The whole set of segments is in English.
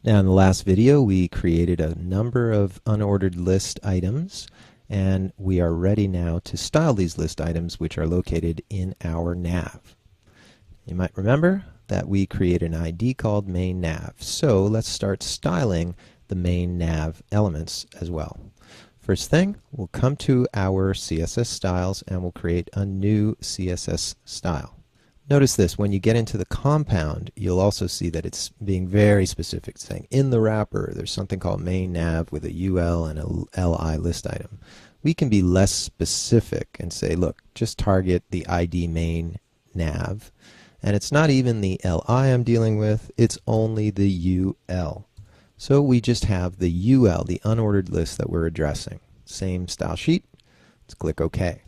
Now in the last video we created a number of unordered list items, and we are ready now to style these list items which are located in our nav. You might remember that we created an ID called main nav. So let's start styling the main nav elements as well. First thing, we'll come to our CSS styles and we'll create a new CSS style. Notice this, when you get into the compound, you'll also see that it's being very specific, saying in the wrapper there's something called main nav with a UL and a LI list item. We can be less specific and say, look, just target the ID main nav, and it's not even the LI I'm dealing with, it's only the UL. So we just have the UL, the unordered list that we're addressing. Same style sheet. Let's click OK.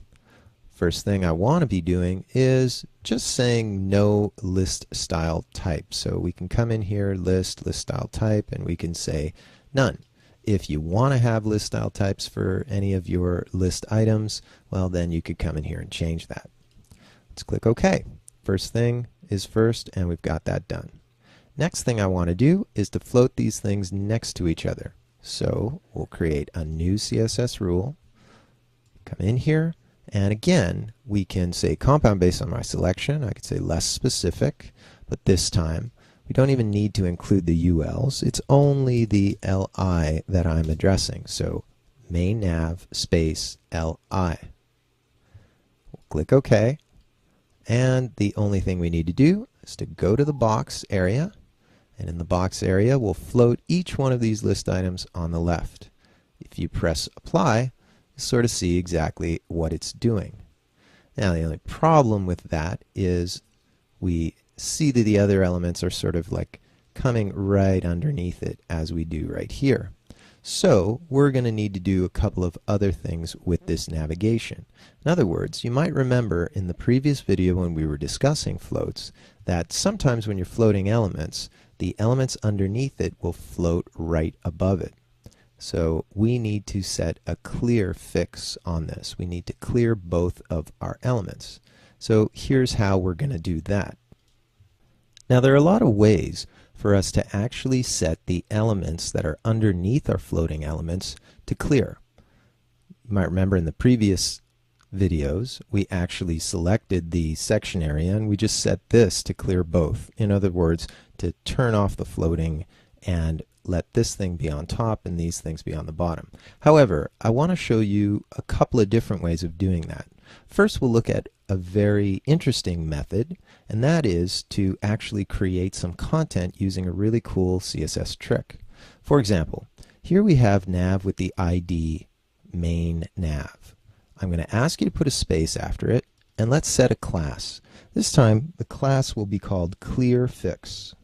First thing I want to be doing is just saying no list style type. So we can come in here, list style type, and we can say none. If you want to have list style types for any of your list items, well then you could come in here and change that. Let's click OK. First thing is first, and we've got that done. Next thing I want to do is to float these things next to each other. So we'll create a new CSS rule, come in here, and again we can say compound based on my selection. I could say less specific, but this time we don't even need to include the ULs. It's only the LI that I'm addressing. So main nav space LI. We'll click OK, and the only thing we need to do is to go to the box area, and in the box area we'll float each one of these list items on the left. If you press apply, you sort of see exactly what it's doing. Now the only problem with that is we see that the other elements are sort of like coming right underneath it, as we do right here. So we're going to need to do a couple of other things with this navigation. In other words, you might remember in the previous video when we were discussing floats that sometimes when you're floating elements, the elements underneath it will float right above it. So we need to set a clear fix on this. We need to clear both of our elements. So here's how we're going to do that. Now there are a lot of ways for us to actually set the elements that are underneath our floating elements to clear. You might remember in the previous videos we actually selected the section area and we just set this to clear both. In other words, to turn off the floating and let this thing be on top and these things be on the bottom. However, I want to show you a couple of different ways of doing that. First, we'll look at a very interesting method, and that is to actually create some content using a really cool CSS trick. For example, here we have nav with the ID main nav. I'm going to ask you to put a space after it, and let's set a class. This time the class will be called ClearFix.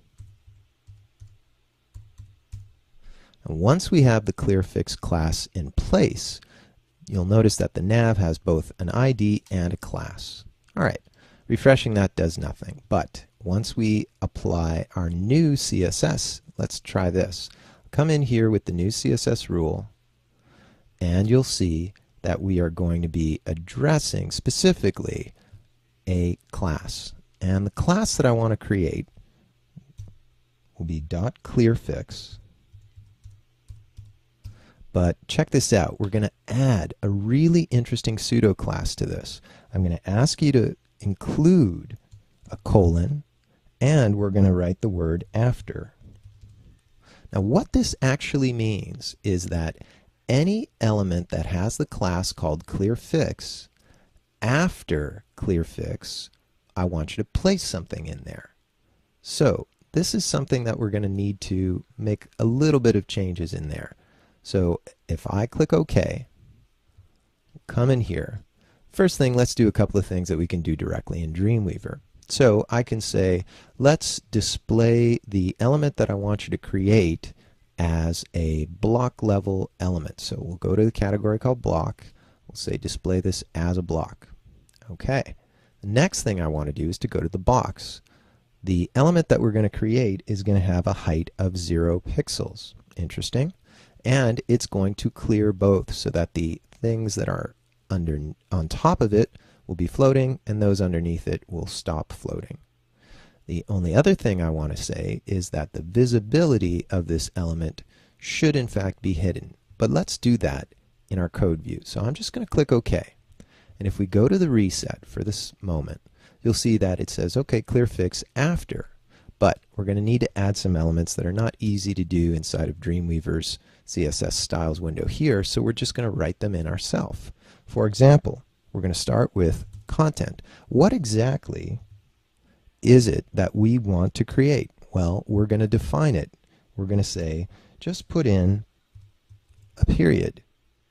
And once we have the ClearFix class in place, you'll notice that the nav has both an ID and a class. Alright, refreshing that does nothing, but once we apply our new CSS, let's try this. Come in here with the new CSS rule, and you'll see that we are going to be addressing specifically a class. And the class that I want to create will be .clearfix. But check this out, we're going to add a really interesting pseudo class to this. I'm going to ask you to include a colon, and we're going to write the word after. Now what this actually means is that any element that has the class called ClearFix, after ClearFix, I want you to place something in there. So this is something that we're going to need to make a little bit of changes in there. So if I click OK, come in here. First thing, let's do a couple of things that we can do directly in Dreamweaver. So I can say, let's display the element that I want you to create as a block level element. So we'll go to the category called block. We'll say display this as a block. Okay. The next thing I want to do is to go to the box. The element that we're going to create is going to have a height of 0 pixels. Interesting. And it's going to clear both so that the things that are on top of it will be floating and those underneath it will stop floating. The only other thing I want to say is that the visibility of this element should in fact be hidden. But let's do that in our code view. So I'm just going to click OK. And if we go to the reset for this moment, you'll see that it says, OK, clear fix after. But we're going to need to add some elements that are not easy to do inside of Dreamweaver's CSS styles window here, so we're just going to write them in ourselves. For example, we're going to start with content. What exactly is it that we want to create? Well, we're going to define it. We're going to say, just put in a period.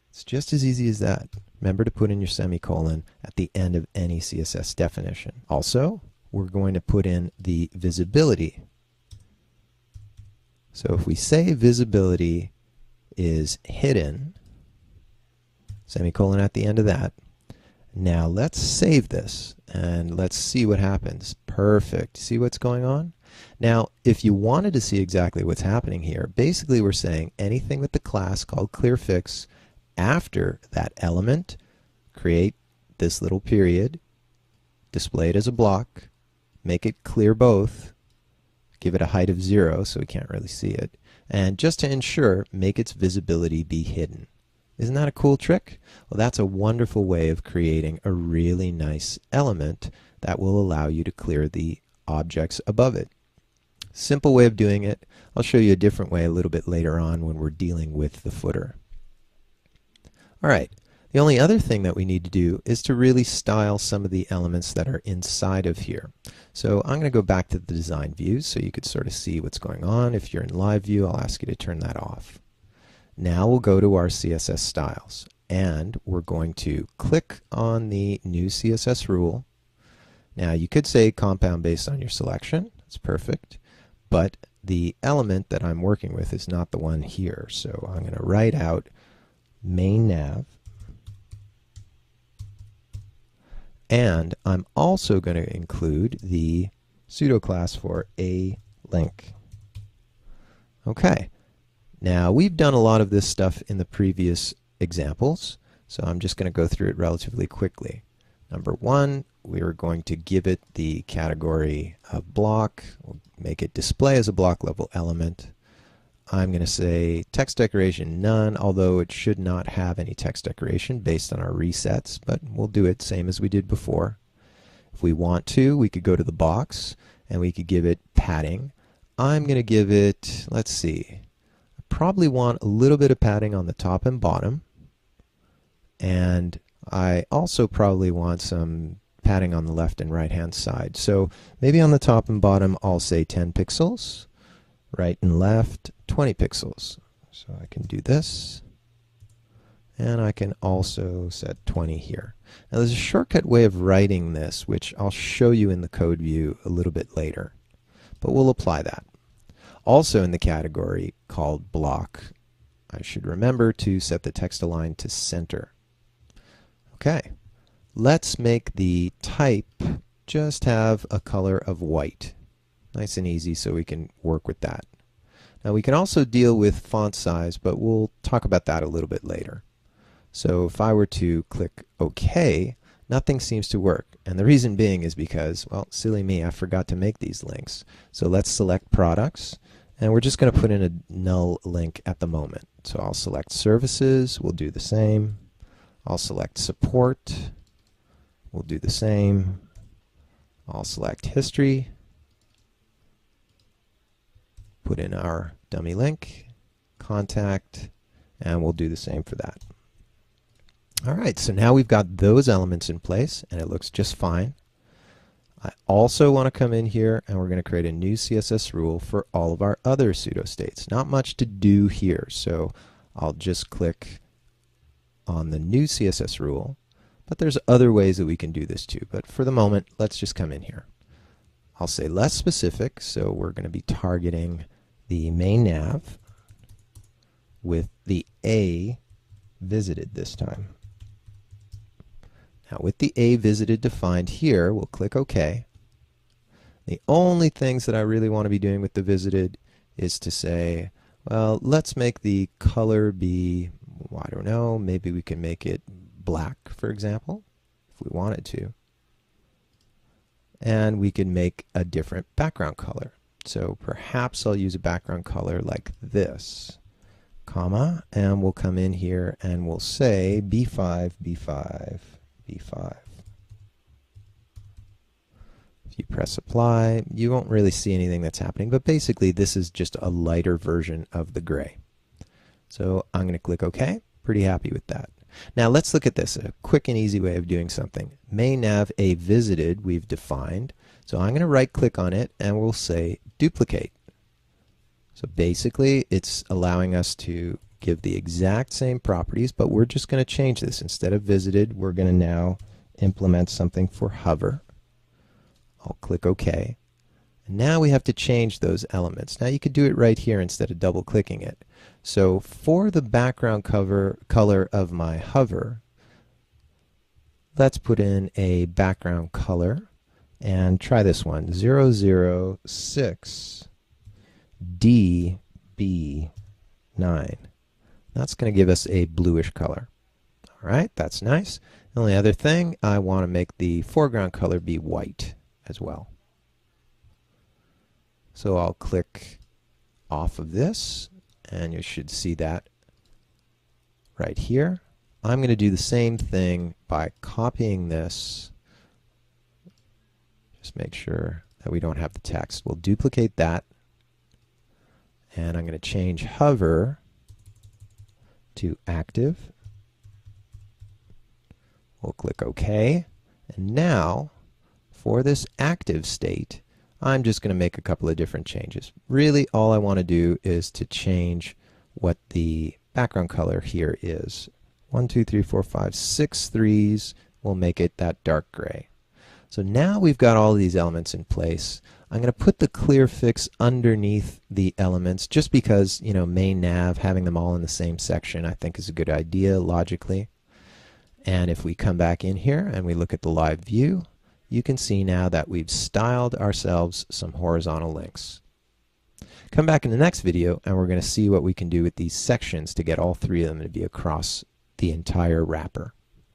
It's just as easy as that. Remember to put in your semicolon at the end of any CSS definition. Also, we're going to put in the visibility. So if we say visibility is hidden, semicolon at the end of that, now let's save this and let's see what happens. Perfect. See what's going on? Now, if you wanted to see exactly what's happening here, basically we're saying anything with the class called clearFix after that element, create this little period, display it as a block, make it clear both, give it a height of 0 so we can't really see it, and just to ensure, make its visibility be hidden. Isn't that a cool trick? Well, that's a wonderful way of creating a really nice element that will allow you to clear the objects above it. Simple way of doing it. I'll show you a different way a little bit later on when we're dealing with the footer. All right. The only other thing that we need to do is to really style some of the elements that are inside of here. So I'm going to go back to the design views so you could sort of see what's going on. If you're in live view, I'll ask you to turn that off. Now we'll go to our CSS styles, and we're going to click on the new CSS rule. Now you could say compound based on your selection. That's perfect. But the element that I'm working with is not the one here. So I'm going to write out main nav. And I'm also going to include the pseudo class for a link. Okay. Now we've done a lot of this stuff in the previous examples, so I'm just going to go through it relatively quickly. Number one, we are going to give it the category of block. We'll make it display as a block level element. I'm going to say text decoration none, although it should not have any text decoration based on our resets, but we'll do it same as we did before. If we want to, we could go to the box and we could give it padding. I'm going to give it, let's see, I probably want a little bit of padding on the top and bottom, and I also probably want some padding on the left and right hand side. So maybe on the top and bottom I'll say 10 pixels. Right and left 20 pixels. So I can do this, and I can also set 20 here. Now there's a shortcut way of writing this, which I'll show you in the code view a little bit later, but we'll apply that. Also in the category called block, I should remember to set the text align to center. Okay, let's make the type just have a color of white. Nice and easy, so we can work with that. Now we can also deal with font size, but we'll talk about that a little bit later. So if I were to click OK, nothing seems to work. And the reason being is because, well, silly me, I forgot to make these links. So let's select products, and we're just going to put in a null link at the moment. So I'll select services, we'll do the same. I'll select support, we'll do the same. I'll select history, put in our dummy link, contact, and we'll do the same for that. All right, so now we've got those elements in place, and it looks just fine. I also want to come in here, and we're going to create a new CSS rule for all of our other pseudostates. Not much to do here, so I'll just click on the new CSS rule, but there's other ways that we can do this too. But for the moment, let's just come in here. I'll say less specific, so we're going to be targeting the main nav with the A visited this time. Now with the A visited defined here, we'll click OK. The only things that I really want to be doing with the visited is to say, well, let's make the color be, I don't know, maybe we can make it black, for example, if we wanted to. and we can make a different background color. So perhaps I'll use a background color like this, comma, and we'll come in here and we'll say B5, B5, B5. If you press apply, you won't really see anything that's happening, but basically this is just a lighter version of the gray. So I'm going to click OK. Pretty happy with that. Now let's look at this, a quick and easy way of doing something. Main nav A visited we've defined, so I'm going to right click on it and we'll say duplicate. So basically it's allowing us to give the exact same properties, but we're just going to change this. Instead of visited, we're going to now implement something for hover. I'll click OK. And now we have to change those elements. Now you could do it right here instead of double clicking it. So for the background color of my hover, let's put in a background color and try this one, 006 DB9. That's going to give us a bluish color. All right, that's nice. The only other thing, I want to make the foreground color be white as well. So I'll click off of this, and you should see that right here. I'm going to do the same thing by copying this. Just make sure that we don't have the text. We'll duplicate that, and I'm going to change hover to active. We'll click OK, and now for this active state, I'm just going to make a couple of different changes. Really, all I want to do is to change what the background color here is. 1, 2, 3, 4, 5, 6 threes. We'll make it that dark gray. So now we've got all these elements in place. I'm going to put the clear fix underneath the elements just because, you know, main nav, having them all in the same section, I think is a good idea logically. And if we come back in here and we look at the live view, you can see now that we've styled ourselves some horizontal links. Come back in the next video and we're going to see what we can do with these sections to get all three of them to be across the entire wrapper.